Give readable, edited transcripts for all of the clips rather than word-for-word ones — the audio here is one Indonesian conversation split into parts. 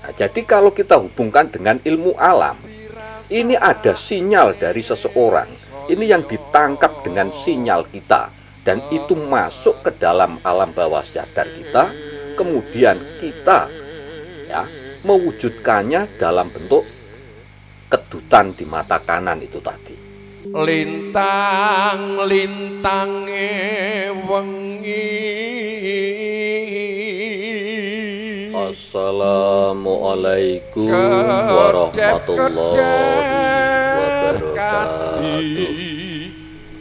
Nah, jadi kalau kita hubungkan dengan ilmu alam, ini ada sinyal dari seseorang. Ini yang ditangkap dengan sinyal kita, dan itu masuk ke dalam alam bawah sadar kita. Kemudian kita ya mewujudkannya dalam bentuk kedutan di mata kanan itu tadi. Lintang-lintang wengi. Assalamualaikum warahmatullahi wabarakatuh.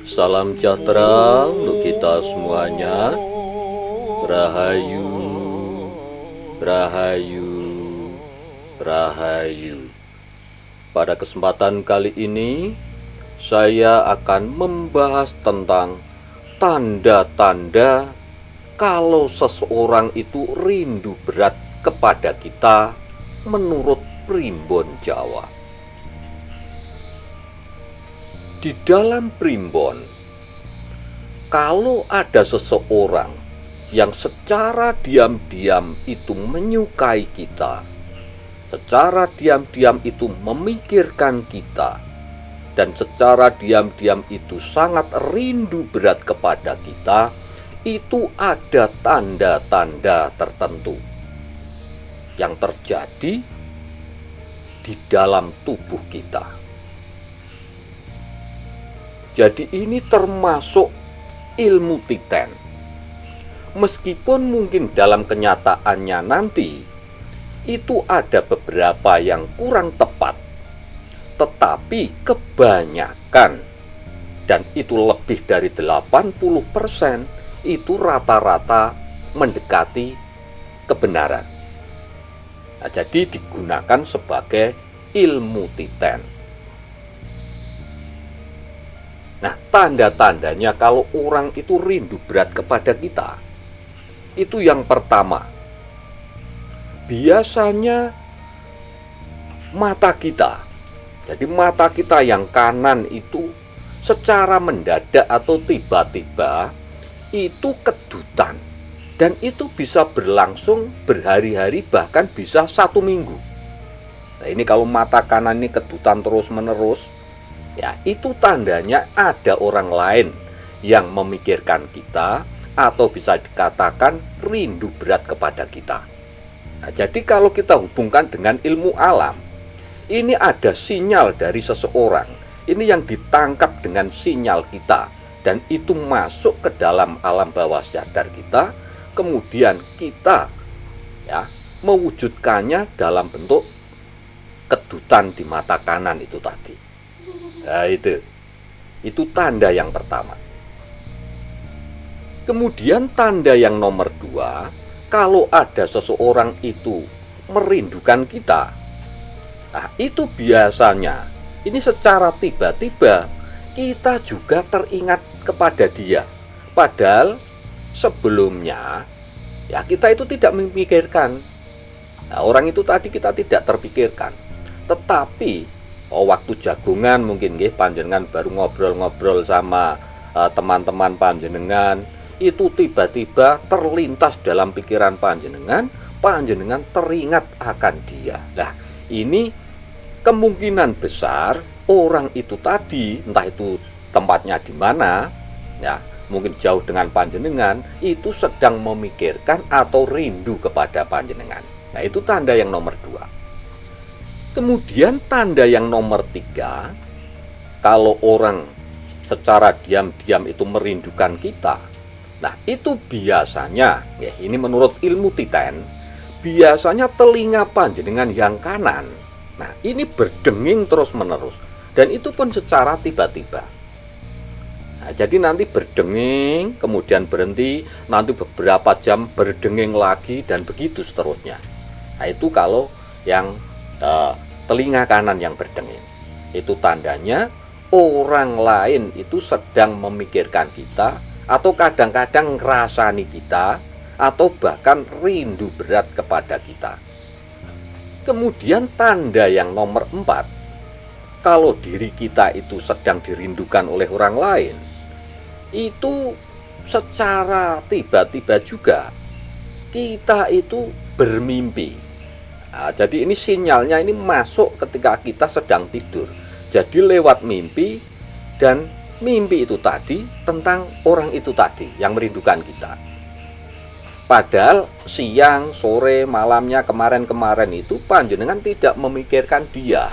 Salam sejahtera untuk kita semuanya. Rahayu, rahayu, rahayu. Pada kesempatan kali ini saya akan membahas tentang tanda-tanda kalau seseorang itu rindu berat kepada kita menurut primbon Jawa. Di dalam primbon, kalau ada seseorang yang secara diam-diam itu menyukai kita, secara diam-diam itu memikirkan kita, dan secara diam-diam itu sangat rindu berat kepada kita, itu ada tanda-tanda tertentu yang terjadi di dalam tubuh kita. Jadi ini termasuk ilmu titen. Meskipun mungkin dalam kenyataannya nanti itu ada beberapa yang kurang tepat, tetapi kebanyakan, dan itu lebih dari 80%, itu rata-rata mendekati kebenaran. Nah, jadi digunakan sebagai ilmu titen. Nah, tanda-tandanya kalau orang itu rindu berat kepada kita, itu yang pertama, biasanya mata kita. Jadi mata kita yang kanan itu secara mendadak atau tiba-tiba itu kedutan, dan itu bisa berlangsung berhari-hari, bahkan bisa 1 minggu. Nah, ini kalau mata kanan ini kedutan terus-menerus, ya itu tandanya ada orang lain yang memikirkan kita, atau bisa dikatakan rindu berat kepada kita. Nah, jadi kalau kita hubungkan dengan ilmu alam, ini ada sinyal dari seseorang. Ini yang ditangkap dengan sinyal kita, dan itu masuk ke dalam alam bawah sadar kita. Kemudian kita ya mewujudkannya dalam bentuk kedutan di mata kanan itu tadi. Nah, itu tanda yang pertama. Kemudian tanda yang nomor 2, kalau ada seseorang itu merindukan kita, nah itu biasanya ini secara tiba-tiba kita juga teringat kepada dia. Padahal sebelumnya ya kita itu tidak memikirkan. Nah, orang itu tadi kita tidak terpikirkan. Tetapi waktu jagungan mungkin panjenengan baru ngobrol-ngobrol sama teman-teman panjenengan, itu tiba-tiba terlintas dalam pikiran panjenengan teringat akan dia. Nah, ini kemungkinan besar orang itu tadi, entah itu tempatnya di mana, ya mungkin jauh dengan panjenengan, itu sedang memikirkan atau rindu kepada panjenengan. Nah, itu tanda yang nomor 2. Kemudian tanda yang nomor 3, kalau orang secara diam-diam itu merindukan kita, nah itu biasanya, ya ini menurut ilmu titen, biasanya telinga panjenengan yang kanan, nah ini berdenging terus-menerus, dan itu pun secara tiba-tiba. Nah, jadi nanti berdenging, kemudian berhenti, nanti beberapa jam berdenging lagi, dan begitu seterusnya. Nah, itu kalau yang telinga kanan yang berdenging, itu tandanya orang lain itu sedang memikirkan kita, atau kadang-kadang ngerasani kita, atau bahkan rindu berat kepada kita. Kemudian tanda yang nomor 4, kalau diri kita itu sedang dirindukan oleh orang lain, itu secara tiba-tiba juga kita itu bermimpi. Nah, jadi ini sinyalnya ini masuk ketika kita sedang tidur. Jadi lewat mimpi, dan mimpi itu tadi tentang orang itu tadi yang merindukan kita. Padahal siang, sore, malamnya, kemarin-kemarin itu panjenengan tidak memikirkan dia.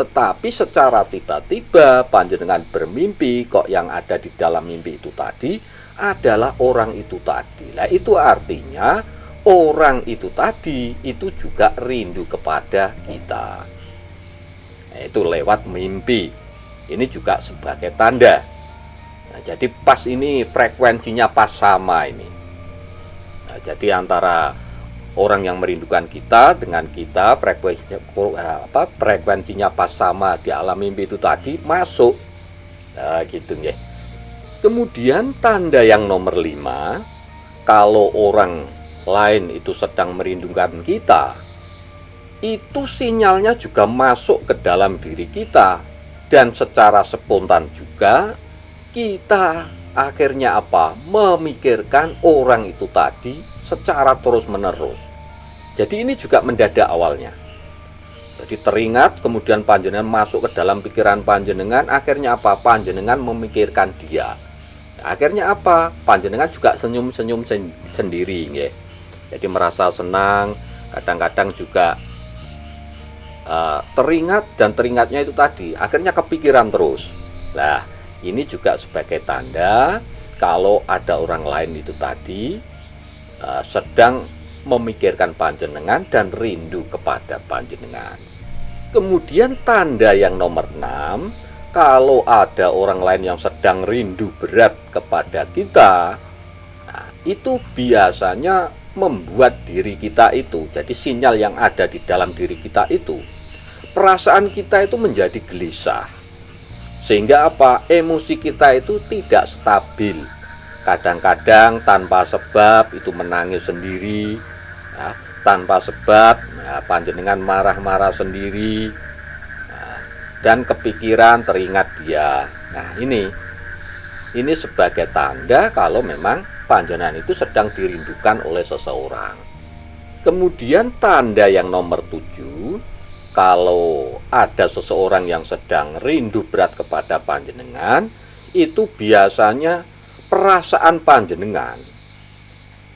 Tetapi secara tiba-tiba panjenengan bermimpi kok yang ada di dalam mimpi itu tadi adalah orang itu tadi. Nah, itu artinya orang itu tadi itu juga rindu kepada kita. Nah, itu lewat mimpi. Ini juga sebagai tanda. Nah, jadi pas ini frekuensinya pas sama ini. Nah, jadi antara orang yang merindukan kita dengan kita frekuensinya pas sama di alam mimpi itu tadi masuk. Nah, gitu ya. Kemudian tanda yang nomor 5, kalau orang lain itu sedang merindukan kita, itu sinyalnya juga masuk ke dalam diri kita, dan secara spontan juga kita akhirnya memikirkan orang itu tadi secara terus-menerus. Jadi ini juga mendadak awalnya. Jadi teringat, kemudian panjenengan masuk ke dalam pikiran panjenengan, akhirnya panjenengan memikirkan dia. Akhirnya panjenengan juga senyum-senyum sendiri ya. Jadi merasa senang, kadang-kadang juga teringat, dan teringatnya itu tadi akhirnya kepikiran terus. Nah, ini juga sebagai tanda kalau ada orang lain itu tadi sedang memikirkan panjenengan dan rindu kepada panjenengan. Kemudian tanda yang nomor 6, kalau ada orang lain yang sedang rindu berat kepada kita, nah, itu biasanya membuat diri kita itu, jadi sinyal yang ada di dalam diri kita itu, perasaan kita itu menjadi gelisah. Sehingga emosi kita itu tidak stabil. Kadang-kadang tanpa sebab itu menangis sendiri, ya, tanpa sebab panjenengan marah-marah sendiri, dan kepikiran teringat dia. Nah, ini sebagai tanda kalau memang panjenengan itu sedang dirindukan oleh seseorang. Kemudian tanda yang nomor 7, kalau ada seseorang yang sedang rindu berat kepada panjenengan, itu biasanya perasaan panjenengan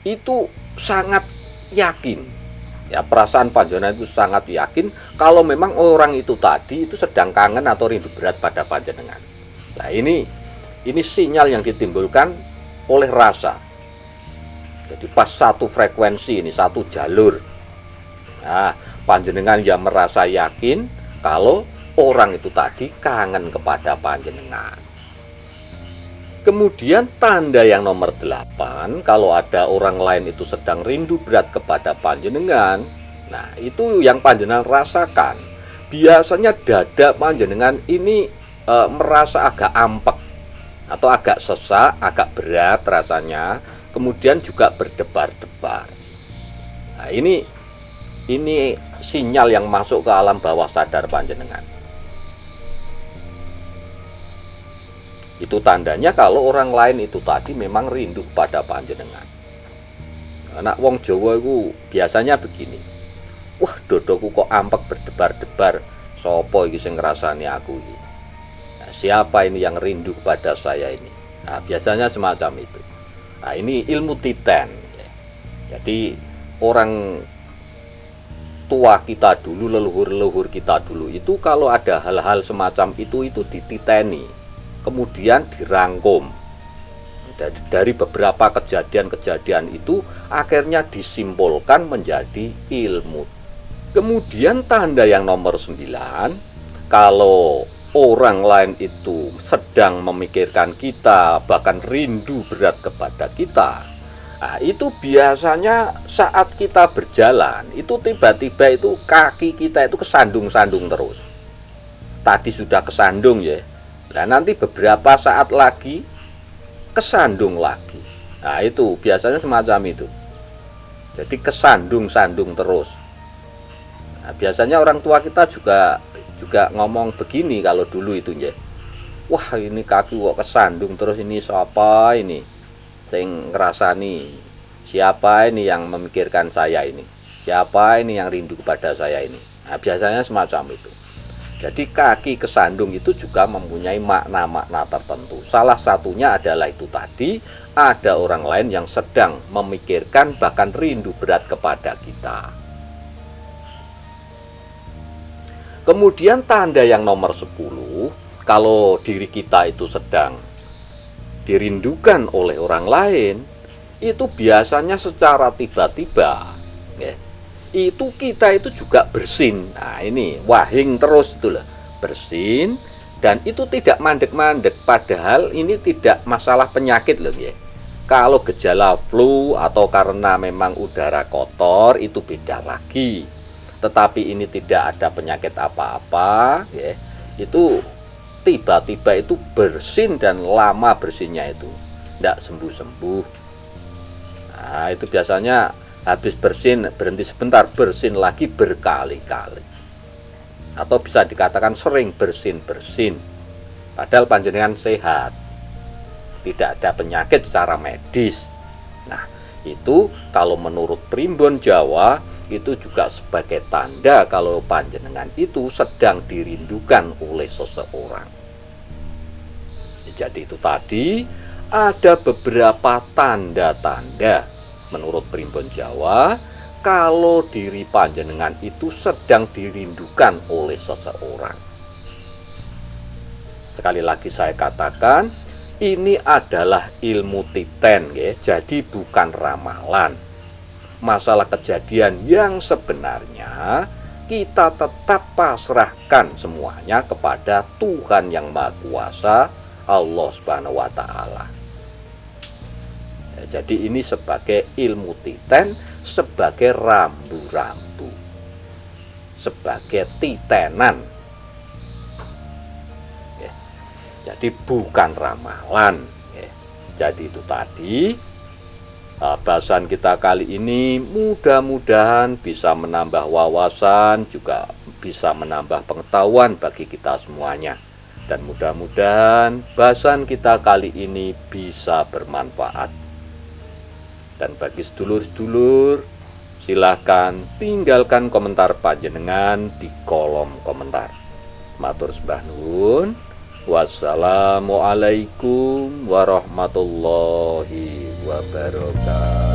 itu sangat yakin. Ya, perasaan panjenengan itu sangat yakin kalau memang orang itu tadi itu sedang kangen atau rindu berat pada panjenengan. Nah, ini sinyal yang ditimbulkan oleh rasa. Jadi pas satu frekuensi ini, satu jalur. Nah, panjenengan yang merasa yakin kalau orang itu tadi kangen kepada panjenengan. Kemudian tanda yang nomor 8, kalau ada orang lain itu sedang rindu berat kepada panjenengan, nah itu yang panjenengan rasakan. Biasanya dada panjenengan ini merasa agak ampek atau agak sesak, agak berat rasanya, kemudian juga berdebar-debar. Nah, ini sinyal yang masuk ke alam bawah sadar panjenengan. Itu tandanya kalau orang lain itu tadi memang rindu pada panjenengan. Anak wong Jawa itu biasanya begini. Wah, dodoku kok ampek berdebar-debar. Sopo iki sing ngrasani aku iki? Nah, siapa ini yang rindu kepada saya ini? Nah, biasanya semacam itu. Nah, ini ilmu titen. Jadi orang tua kita dulu, leluhur-leluhur kita dulu itu kalau ada hal-hal semacam itu dititeni, kemudian dirangkum. Dari beberapa kejadian-kejadian itu akhirnya disimpulkan menjadi ilmu. Kemudian tanda yang nomor 9, kalau orang lain itu sedang memikirkan kita, bahkan rindu berat kepada kita, nah, itu biasanya saat kita berjalan itu tiba-tiba itu kaki kita itu kesandung-sandung terus. Tadi sudah kesandung ya. Nah, nanti beberapa saat lagi kesandung lagi. Nah, itu biasanya semacam itu. Jadi kesandung-sandung terus. Nah, biasanya orang tua kita juga ngomong begini kalau dulu itu ya. Wah, ini kaki kok kesandung terus, ini siapa ini? Sing ngrasani, siapa ini yang memikirkan saya ini? siapa ini yang rindu kepada saya ini. Nah, biasanya semacam itu. Jadi kaki kesandung itu juga mempunyai makna-makna tertentu. Salah satunya adalah itu tadi, ada orang lain yang sedang memikirkan bahkan rindu berat kepada kita. Kemudian tanda yang nomor 10, kalau diri kita itu sedang dirindukan oleh orang lain, itu biasanya secara tiba-tiba ya, itu kita itu juga bersin. Nah ini wahing terus itu loh, bersin, dan itu tidak mandek-mandek, padahal ini tidak masalah penyakit loh ya. Kalau gejala flu atau karena memang udara kotor itu beda lagi, tetapi ini tidak ada penyakit apa-apa ya, itu tiba-tiba itu bersin dan lama bersinnya itu tidak sembuh-sembuh. Nah itu biasanya habis bersin berhenti sebentar, bersin lagi berkali-kali, atau bisa dikatakan sering bersin-bersin, padahal panjenengan sehat, tidak ada penyakit secara medis. Nah itu kalau menurut primbon Jawa itu juga sebagai tanda kalau panjenengan itu sedang dirindukan oleh seseorang. Jadi itu tadi ada beberapa tanda-tanda menurut primbon Jawa kalau diri panjenengan itu sedang dirindukan oleh seseorang. Sekali lagi saya katakan, ini adalah ilmu titen ya, jadi bukan ramalan. Masalah kejadian yang sebenarnya kita tetap pasrahkan semuanya kepada Tuhan yang Maha Kuasa, Allah Subhanahu wa Ta'ala. Jadi ini sebagai ilmu titen, sebagai rambu-rambu, sebagai titenan ya. Jadi bukan ramalan ya. Jadi itu tadi bahasan kita kali ini mudah-mudahan bisa menambah wawasan, juga bisa menambah pengetahuan bagi kita semuanya. Dan mudah-mudahan bahasan kita kali ini bisa bermanfaat. Dan bagi sedulur-sedulur, silahkan tinggalkan komentar panjenengan di kolom komentar. Matur sembah nuwun. Wassalamualaikum warahmatullahi wabarakatuh.